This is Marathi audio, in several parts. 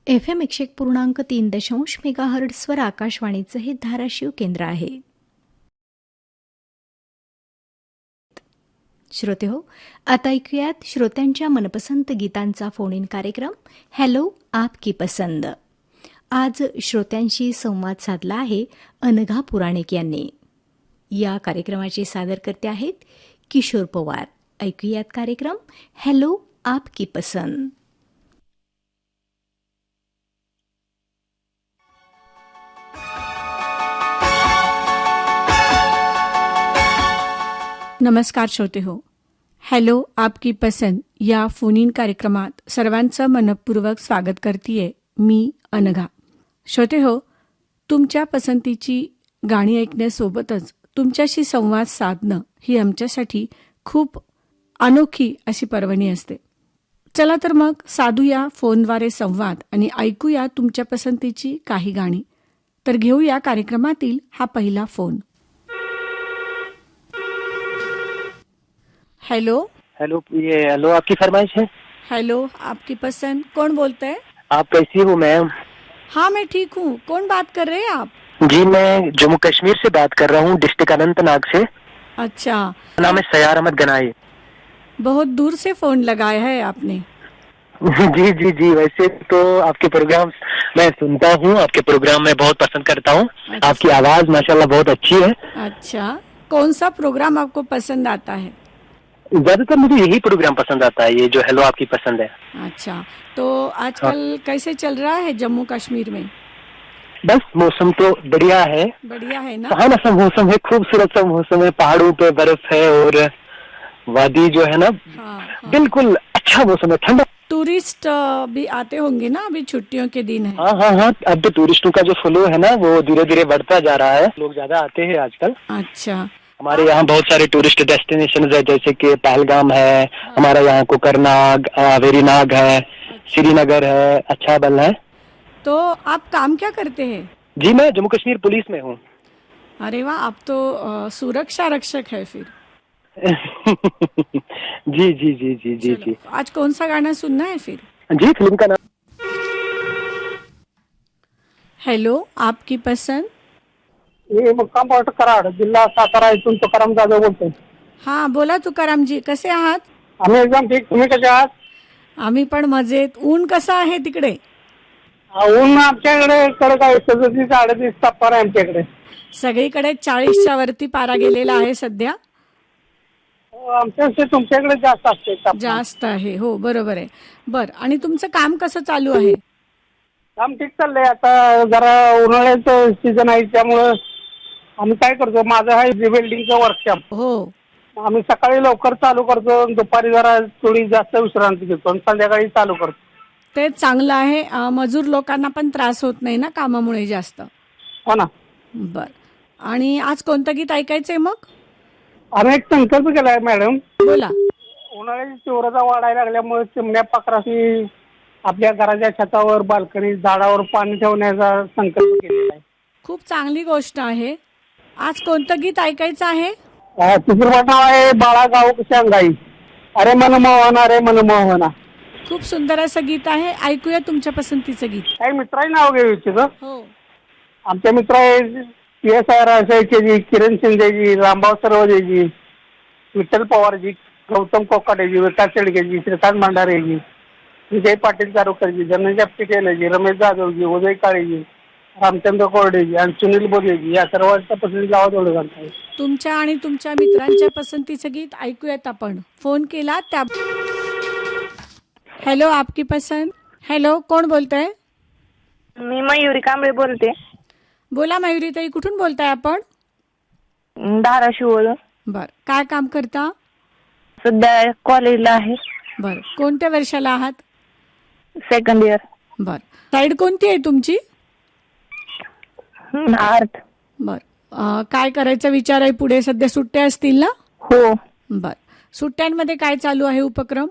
FM 101.3 मेगाहर्ट्झवर आकाशवाणीचं हे धाराशिव केंद्र आहे. श्रोते हो, आता ऐकूयात श्रोत्यांच्या मनपसंत गीतांचा फोन इन कार्यक्रम हॅलो आपकी पसंद. आज श्रोत्यांशी संवाद साधला आहे अनघा पुराणिक यांनी. या कार्यक्रमाचे सादरकर्ते आहेत किशोर पवार. ऐकूयात कार्यक्रम हॅलो आपकी पसंद. नमस्कार श्रोते हो, हॅलो आपकी पसंद या फोन इन कार्यक्रमात सर्वांचं मनपूर्वक स्वागत करतेय मी अनघा. श्रोते हो, तुमच्या पसंतीची गाणी ऐकण्यासोबतच तुमच्याशी संवाद साधणं ही आमच्यासाठी खूप अनोखी अशी पर्वणी असते. चला तर मग साधूया फोनद्वारे संवाद आणि ऐकूया तुमच्या पसंतीची काही गाणी. तर घेऊया कार्यक्रमातील हा पहिला फोन. हेलो हेलो, ये हेलो आपकी फरमाइश है. हेलो आपकी पसंद, कौन बोलते हैं? आप कैसी हो मैम? हाँ मैं ठीक हूँ. कौन बात कर रहे हैं आप? जी मैं जम्मू कश्मीर से बात कर रहा हूँ, डिस्ट्रिक्ट अनंतनाग से. अच्छा, नाम है सयार अहमद गनाई. बहुत दूर से फोन लगाया है आपने. जी जी जी, वैसे तो आपके प्रोग्राम मैं सुनता हूँ, आपके प्रोग्राम में बहुत पसंद करता हूँ. अच्छा. आपकी आवाज माशाल्लाह बहुत अच्छी है. अच्छा, कौन सा प्रोग्राम आपको पसंद आता है? ज्यादातर मुझे यही प्रोग्राम पसंद आता है, ये जो हेलो आपकी पसंद है. अच्छा, तो आजकल कैसे चल रहा है जम्मू कश्मीर में? बस मौसम तो बढ़िया है. बढ़िया है ना? सुहाना सा मौसम है, खूबसूरत सा मौसम है. पहाड़ों पे बर्फ है और वादी जो है ना, हाँ. बिल्कुल अच्छा मौसम है, ठंडा. टूरिस्ट भी आते होंगे ना, अभी छुट्टियों के दिन है. हाँ, अब तो टूरिस्टों का जो फ्लो है ना वो धीरे धीरे बढ़ता जा रहा है. लोग ज्यादा आते हैं आजकल. अच्छा, हमारे यहाँ बहुत सारे टूरिस्ट डेस्टिनेशन है, जैसे कि पहलगाम है, हमारा यहाँ कोकरनाग, वेरीनाग है, श्रीनगर है, अच्छाबल है. तो आप काम क्या करते हैं? जी मैं जम्मू कश्मीर पुलिस में हूँ. अरे वाह, आप तो सुरक्षा रक्षक है फिर. जी जी जी जी जी चलो, जी आज कौन सा गाना सुनना है फिर? जी. फिल्म का नाम हेलो आपकी पसंद. हे मुक्काम पोस्ट कराड, जिल्हा सातारा, इथून तुकाराम जाधव बोलतोय. हाँ बोला तुकारामजी, कसे आहात? आम्ही एकदम ठीक. तुम्ही कसे आहात? आम्ही पण मजेत. ऊन कसं आहे तिकडे? ऊन आमच्याकडे कडक आहे, 37-38 तापमान आहे आमच्याकडे. सगळीकडे 40च्या वरती पारा गेलेला आहे सध्या. आमच्यापेक्षा तुमच्याकडे जास्त असते तापमान. जास्त आहे, हो बरोबर आहे. बर, आणि तुमचं काम कसं चालू आहे? काम ठीक चाललंय. आता जरा उन्हाळ्याचं सीझन आहे त्यामुळं आम्ही काय करतो, माझं आहे वेल्डिंगचं वर्कशॉप. हो. आम्ही सकाळी लवकर चालू करतो, दुपारी जरा थोडी जास्त विश्रांती घेतो आणि संध्याकाळी चालू करतो. ते चांगलं आहे. मजूर लोकांना पण त्रास होत नाही ना कामामुळे जास्त. हो ना. बर, आणि आज कोणतं गीत ऐकायचंय मग? आम्ही एक संकल्प केलाय मॅडम. बोला. उन्हाळ्याची तीव्रता वाढायला लागल्यामुळे चिमण्या पाखरांनी आपल्या घराच्या छतावर, बाल्कनी, झाडावर पाणी ठेवण्याचा संकल्प केलेला आहे. खूप चांगली गोष्ट आहे. आज कोणतं गीत ऐकायचं आहे? चित्रपट नाव आहे बाळा गाव शांघाई. अरे मनमोहना, अरे मनमोहना. खूप सुंदर असं गीत आहे. ऐकूया तुमच्या पसंतीचं गीत. काही मित्रांनी नाव घेऊ इच्छित. हो. आमचे मित्र आहे PSI रायसाहेबजी, किरण शिंदेजी, रामभाऊ सरवदेजी, विठ्ठल पवारजी, गौतम कोकाटेजी, विकास शेळकेजी, श्रीकांत भंडारेजी, विजय पाटील चारोकरजी, धनंजय पटेलजी, रमेश जाधवजी, उदय काळेजी, रामचंद्र कोरडेजी आणि सुनील बोदेजी या सर्वांच्या पसंती गावात ओळख आहे. तुमच्या आणि तुमच्या मित्रांच्या पसंतीचं गीत ऐकूयात आपण. फोन केला त्या. हॅलो आपकी पसंद. हॅलो, कोण बोलतंय? मी मयुरी कांबळे बोलते. बोला मयुरी ताई, कुठून बोलताय आपण? धाराशिव. बर, काय काम करता? सध्या कॉलेजला आहे. बर, कोणत्या वर्षाला आहात? Second year. बर, साईड कोणती आहे तुमची? आर्ट. बर, काय करायचा विचार आहे पुढे? सध्या सुट्ट्या असतील ना? हो. बर, सुट्ट्यांमध्ये काय चालू आहे उपक्रम?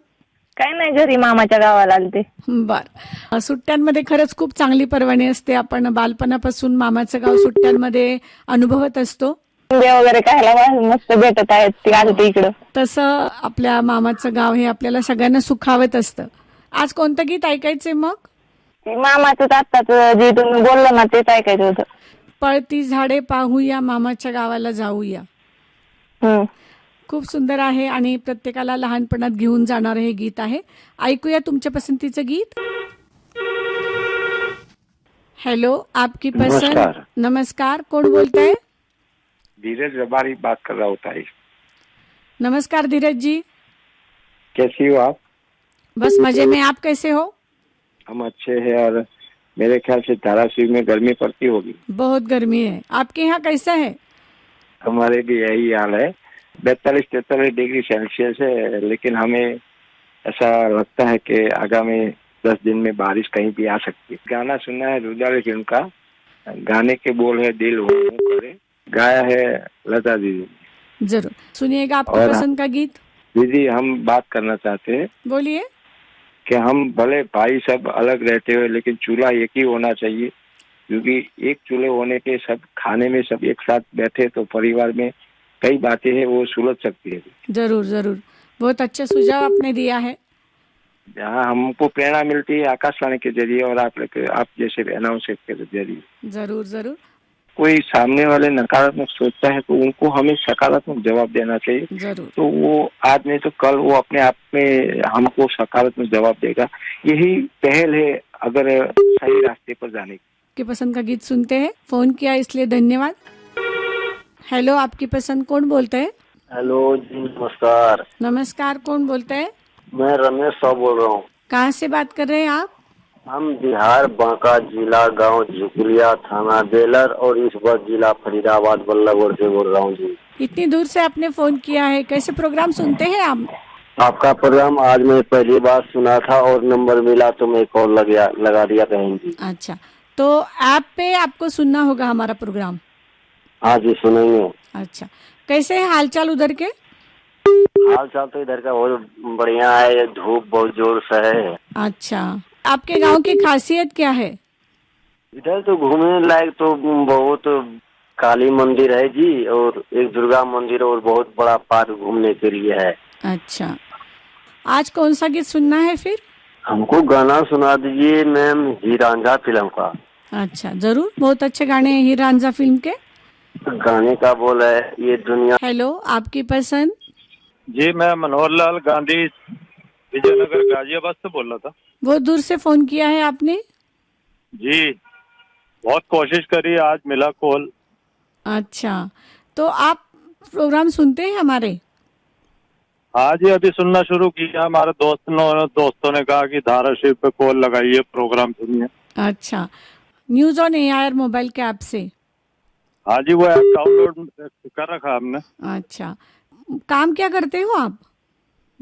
काय नाही, घरी मामाच्या गावाला आलते. बर, सुट्ट्यांमध्ये खरंच खूप चांगली पर्वणी असते. आपण बालपणापासून मामाचं गाव सुट्ट्यांमध्ये अनुभवत असतो. आंबे वगैरे खायला मस्त भेटत आहेत ती आलते इकडं. तसं आपल्या मामाचं गाव हे आपल्याला सगळ्यांना सुखावत असतं. आज कोणतं गीत ऐकायचंय मग? ते मामाचं आत्ताच जे तुम्ही बोलला ना तेच ऐकायचं होतं. पळती झाडे पाहूया, मामाच्या गावाला जाऊया. हम्म. खूप सुंदर आहे आणि प्रत्येकाला लहानपणात घेऊन जाणारं हे गीत आहे. ऐकूया तुमच्या पसंतीचं गीत. हेलो, आपकी पसंद. नमस्कार. नमस्कार, कोण बोलताय? धीरज रबारी बात कर रहा होता है. नमस्कार धीरज जी. कैसी हो आप? बस मजे में, आप कैसे हो? हम अच्छे हैं और मेरे ख्याल से धाराशिव में गर्मी पड़ती होगी. बहुत गर्मी है. आपके यहाँ कैसा है? हमारे भी यही हाल है. 42-43 डिग्री सेल्सियस है, लेकिन हमें ऐसा लगता है कि आगामी 10 दिन में बारिश कहीं भी आ सकती है. गाना सुना है रुदाली फिल्म का. गाने के बोल है दिल हो करे. गाया है लता दीदी. जरूर सुनिएगा आपकी और पसंद का गीत. दीदी, हम बात करना चाहते हैं बोलिए. कि हम भले भाई सब अलग रहते हुए लेकिन चूल्हा एक ही होना चाहिए, क्योंकि एक चूल्हे होने के सब खाने में सब एक साथ बैठे तो परिवार में कई बातें हैं वो सुलझ सकती है. जरूर जरूर, बहुत अच्छा सुझाव आपने दिया है. जहाँ हमको प्रेरणा मिलती है आकाशवाणी के जरिए और आप जैसे अनाउंसर के जरिए. जरूर जरूर कोई सामने वाले नकारात्मक सोचता है तो उनको हमें सकारात्मक जवाब देना चाहिए. जरूर. तो वो आज नहीं तो कल वो अपने आप में हमको सकारात्मक जवाब देगा. यही पहल है अगर सही रास्ते पर जाने की. आपकी पसंद का गीत सुनते हैं. फोन किया इसलिए धन्यवाद. हेलो, आपकी पसंद, कौन बोलते हैं? हेलो जी, नमस्कार. नमस्कार, कौन बोलते हैं? मैं रमेश साहब बोल रहा हूँ. कहाँ से बात कर रहे हैं आप? हम बिहार बांका जिला गांव झुकुलिया थाना बेलर और इस वक्त जिला फरीदाबाद बल्लभगढ़ से बोल रहा हूँ जी. इतनी दूर से आपने फोन किया है, कैसे प्रोग्राम सुनते हैं आप? आपका प्रोग्राम आज मैं पहली बार सुना था और नंबर मिला तो मैं कॉल लगा दिया कहीं जी. अच्छा, तो ऐप पे आपको सुनना होगा हमारा प्रोग्राम. हाँ जी, सुनेंगे. अच्छा, कैसे है हालचाल उधर के? हाल चाल तो इधर का बहुत बढ़िया है. धूप बहुत जोर से है. अच्छा, आपके गांव की खासियत क्या है? इधर तो घूमने लायक तो बहुत काली मंदिर है जी, और एक दुर्गा मंदिर और बहुत बड़ा पार्क घूमने के लिए है. अच्छा, आज कौन सा गीत सुनना है फिर? हमको गाना सुना दीजिए मैम, हीरांझा फिल्म का. अच्छा, जरूर, बहुत अच्छे गाने हैं हीर रांझा फिल्म के. गाने का बोल है ये दुनिया. हेलो, आपकी पसंद. जी, मैं मनोहर लाल गांधी विजयनगर गाजियाबाद से बोल रहा था. बहुत दूर से फोन किया है आपने? जी, बहुत कोशिश करी, आज मिला कॉल. अच्छा, तो आप प्रोग्राम सुनते हैं हमारे? हाँ जी, अभी सुनना शुरू किया. हमारे दोस्तों ने कहा कि धाराशिव पे कॉल लगाइए, प्रोग्राम सुनिए. अच्छा, न्यूज ऑन एआईआर मोबाइल के ऐप से? हाँ जी, वो ऐप डाउनलोड कर रखा है हमने. अच्छा, काम क्या करते हो आप?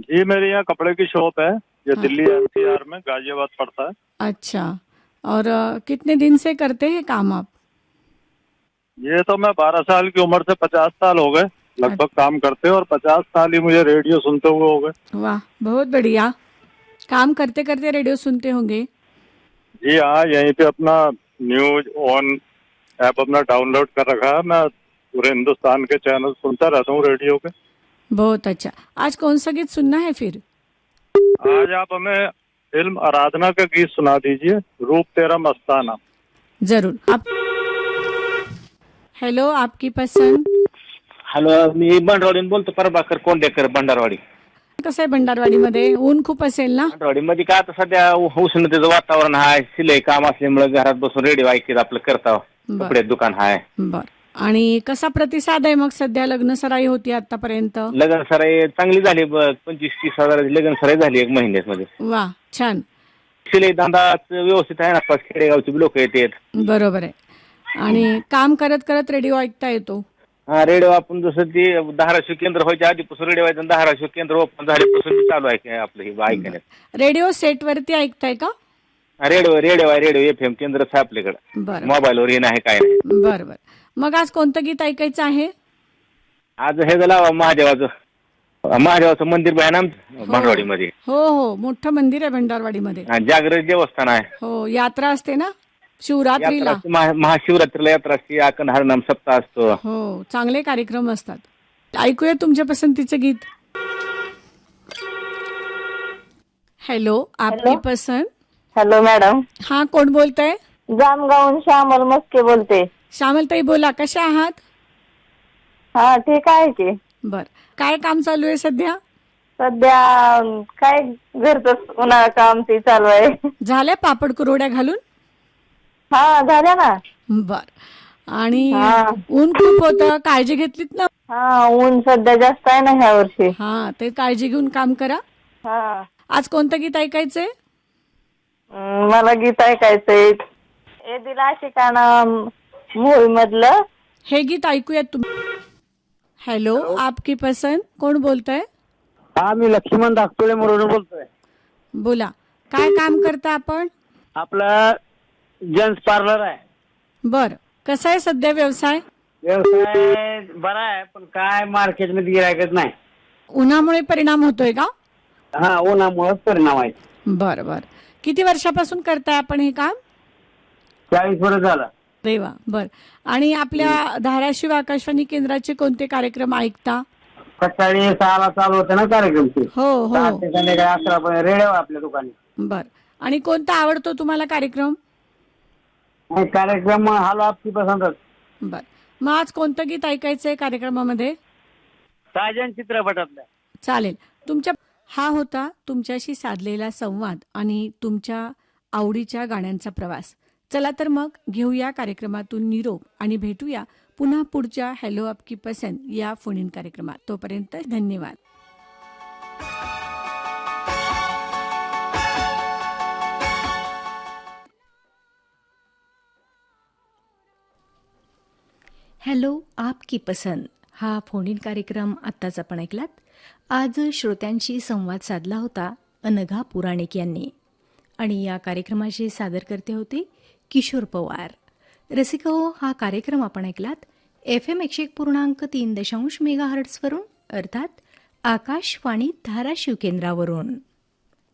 जी, मेरे यहाँ कपड़े की शॉप है, ये दिल्ली एनसीआर में गाजियाबाद पड़ता है. अच्छा, और कितने दिन से करते हैं काम आप? ये तो मैं 12 साल की उम्र से 50 साल हो गए लगभग काम करते हैं, और 50 साल ही मुझे रेडियो सुनते हुए हो गए. वाह, बहुत बढ़िया. काम करते करते रेडियो सुनते होंगे? जी हाँ, यहीं पे अपना न्यूज ऑन ऐप अपना डाउनलोड कर रखा है. मैं पूरे हिंदुस्तान के चैनल सुनता रहता हूँ रेडियो के. बहुत अच्छा. आज कौन सा गीत सुनना है फिर? आज आप हमें फिल्म आराधना का गीत सुना दीजिए, रूप तेरा मस्ताना. जरूर. आप हेलो, आपकी पसंद. हॅलो, मी भंडारवाडीहून बोलतो, प्रभाकर कोंडेकर, भंडारवाडी. कसं आहे भंडारवाडीमध्ये? ऊन खूप असेल ना? भंडारवाडीमध्ये काय आता सध्या उष्णतेचं वातावरण आहे, शिलाई काम असल्यामुळे घरात बसून रेडिओ ऐकत आपलं करता. कपडे दुकान आहे. बर. आणि कसा प्रतिसाद आहे मग सध्या? लग्न सराई होती आतापर्यंत? लग्न सराई चांगली झाली. 25-30 हजाराची लग्न सराई झाली 1 महिन्यामध्ये. वा, छान. शिलाई धंदा व्यवस्थित आहे ना, खेडेगावची लोक येतात. बरोबर आहे. आणि काम करत करत रेडिओ ऐकता येतो. हा, रेडिओ आपण जसं ते धाराशिव केंद्र व्हायच्या आधीपासून रेडिओ व्हायचं, धाराशिव केंद्र ओपन झाल्यापासून चालू आहे आपलं हे ऐकण्यात. रेडिओ सेट वरती ऐकताय का? रेडिओ FM केंद्रच आहे आपल्याकडे. बरं मोबाईलवर हे नाही काय नाही. बरं बरं. मग आज कोणतं गीत ऐकायचं आहे? आज हे झालं महादेवाचं मंदिर आहे ना भंडारवाडीमध्ये. हो हो, मोठं मंदिर आहे भंडारवाडीमध्ये. जागृत देवस्थान आहे. हो, यात्रा असते ना शिवरात्रीला. महाशिवरात्रीला यात्रा असते, अखंड हरिनाम सप्ताह असतो. हो, चांगले कार्यक्रम असतात. ऐकूया तुमच्या पसंतीचं गीत. हेलो, आपकी पसंद. Hello madam. हा, कोण बोलतंय? जामगावून श्यामल मस्के बोलते. श्यामलताई बोला, कशा आहात? हा ठीक आहे की. बर, काय काम चालू आहे सध्या? सध्या काय घरच उन्हाळा काम ते चालू आहे. झाल्या पापड कुरवड्या घालून? हा झाल्या ना. बर. आणि हा. ऊन खूप होतं, काळजी घेतलीत ना? हा ऊन सध्या जास्त आहे ना ह्या वर्षी. हा, ते काळजी घेऊन काम करा. हा. आज कोणतं गीत ऐकायचंय? मला गीत ऐकायचंय ए दिला शिकाणा मूवी मधलं. हे गीत ऐकूयात तुम्ही. हॅलो, आपकी पसंद, कोण बोलतंय? हा, मी लक्ष्मण धाकटोळे म्हणून बोलतोय. बोला, काय काम करता आपण? आपलं जेंट्स पार्लर आहे. बर, कसा आहे सध्या व्यवसाय? व्यवसाय बरा आहे, पण काय मार्केटमध्ये गिरायकच नाही. उन्हामुळे परिणाम होतोय का? हा, उन्हामुळेच परिणाम आहे. बर बर. किती वर्षापासून करताय आपण हे काम? 40 वर्ष झालं. अरे वा, बर. आणि आपल्या धाराशिव आकाशवाणी केंद्राचे कोणते कार्यक्रम ऐकता? सकाळी 6 चालू होते ना कार्यक्रम ते. हो हो. 7 ते संध्याकाळी 11 पर्यंत रेडिओ आपल्या दुकानी. बर. आणि कोणता आवडतो तुम्हाला कार्यक्रम? कार्यक्रम हॅलो आपकी पसंतच. बर. मग आज कोणतं गीत ऐकायचंय कार्यक्रमामध्ये? साजन चित्रपटातलं. चालेल. हा होता तुमच्याशी साधलेला संवाद आणि तुमच्या आवडीच्या गाण्यांचा प्रवास. चला तर मग घेऊया कार्यक्रमातून निरोप आणि भेटूया पुन्हा पुढच्या हॅलो आपकी पसंद या फोन इन कार्यक्रमात. तोपर्यंत धन्यवाद. हॅलो आपकी पसंद हा फोन इन कार्यक्रम आत्ताच आपण ऐकलात. आज श्रोत्यांशी संवाद साधला होता अनघा पुराणिक यांनी आणि या कार्यक्रमाचे सादरकर्ते होते किशोर पवार. रसिका हो, हा कार्यक्रम आपण ऐकलात FM 101.3 मेगाहर्ट्झवरून, अर्थात आकाशवाणी धाराशिव केंद्रावरून.